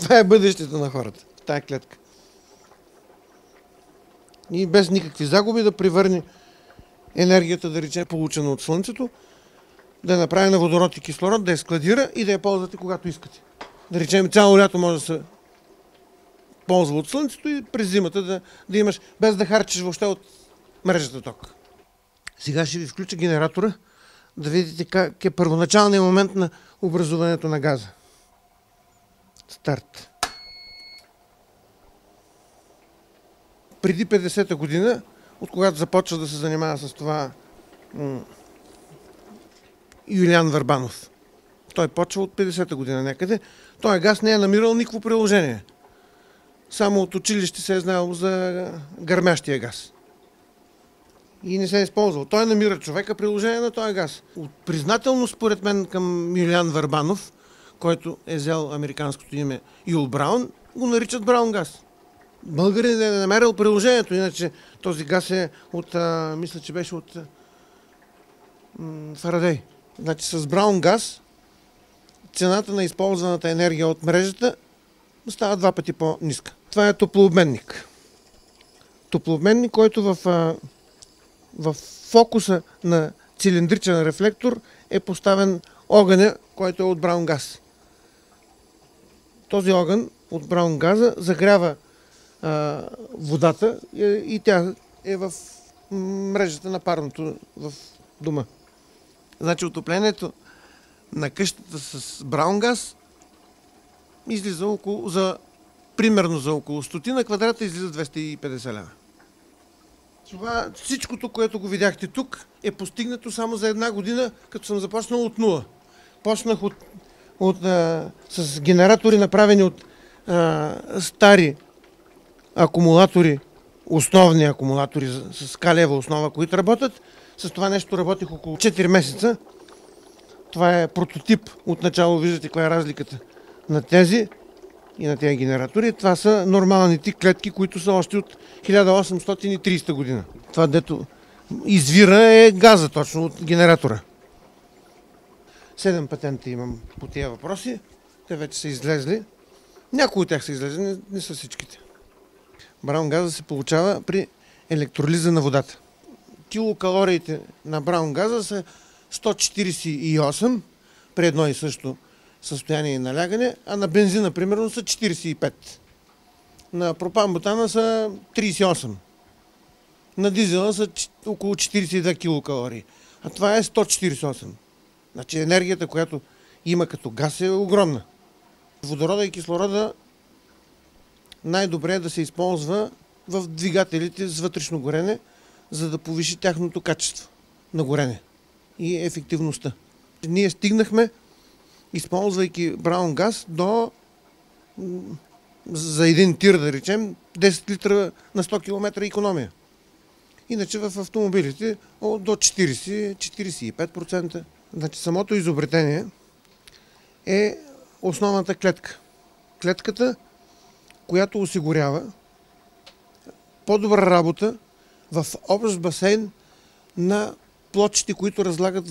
Това е бъдещето на хората, тая клетка. И без никакви загуби да превърне енергията, да речем, получена от Слънцето, да я направи на водород и кислород, да я складира и да я ползвате когато искате. Да речем, цяло лято може да се ползва от Слънцето и през зимата да имаш, без да харчиш въобще от мрежата ток. Сега ще ви включа генератора, да видите как е първоначалният момент на образуването на газа. Старт. Преди 50-та година, от когато започва да се занимава с това Юлиан Върбанов. Той почва от 50-та година някъде. Той газ не е намирал никакво приложение. Само от училище се е знаел за гърмящия газ. И не се е използвал. Той намира човека приложение на този газ. От признателност, според мен, към Юлиан Върбанов, който е взел американското име Юл Браун, го наричат Браун газ. Българин е намерил приложението, иначе този газ е от, мисля, че беше от Фарадей. Значи с Браун газ цената на използваната енергия от мрежата става 2 пъти по-ниска. Това е топлообменник. Топлообменник, който в фокуса на цилиндричен рефлектор е поставен огъня, който е от Браун газ. Този огън от Браун газа загрява водата и тя е в мрежата на парното в дома. Значи отоплението на къщата с Браун газ излиза примерно за около 100 на квадрата излиза 250 лева. Това, всичкото, което го видяхте тук, е постигнато само за 1 година, като съм започнал от нула. Почнах с генератори, направени от стари акумулатори, основни акумулатори с калиева основа, които работят. С това нещо работих около 4 месеца. Това е прототип. Отначало виждате каква е разликата на тези и на тези генератори. Това са нормалните клетки, които са още от 1830 година. Това, дето извира, е газа точно от генератора. 7 патента имам по тези въпроси. Те вече са излезли. Някои от тях са излезли, не са всичките. Браун газа се получава при електролиза на водата. Килокалориите на браун газа са 148 при едно и също състояние и налягане, а на бензина, примерно, са 45. На пропан-бутана са 38. На дизела са около 42 килокалории. А това е 148. Значи енергията, която има като газ, е огромна. Водорода и кислорода най-добре е да се използва в двигателите с вътрешно горене, за да повиши тяхното качество на горене и ефективността. Ние стигнахме, използвайки браун газ, за един тир, да речем, 10 литра на 100 км икономия. Иначе в автомобилите до 40-45%. Значи самото изобретение е основната клетка. Клетката, която осигурява по-добра работа в общ басейн на плочите, които разлагат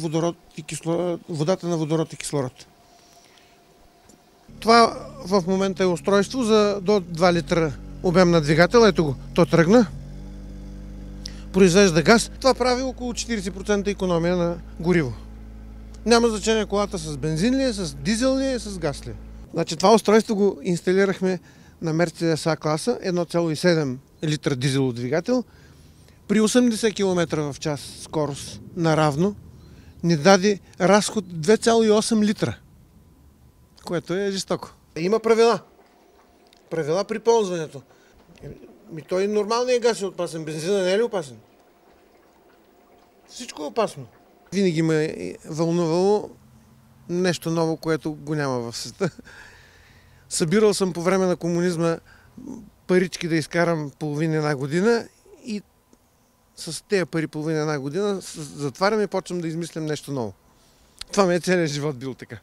водата на водород и кислород. Това в момента е устройство за до 2 литра обем на двигател. Ето го, то тръгна. Произвежда газ. Това прави около 40% икономия на гориво. Няма значение колата с бензин ли е, с дизел ли е, с газ ли е. Значи това устройство го инсталирахме на Mercedes A класа, 1,7 литра дизелов двигател. При 80 км в час скорост наравно ни даде разход 2,8 литра, което е жестоко. Има правила. Правила при ползването. Той нормалният газ е опасен, бензина не е ли опасен? Всичко е опасно. Винаги ме е вълнувало нещо ново, което го няма в света. Събирал съм по време на комунизма парички да изкарам половина-1 година и с тези пари половина-1 година затварям и почвам да измислям нещо ново. Това ми е целият живот бил така.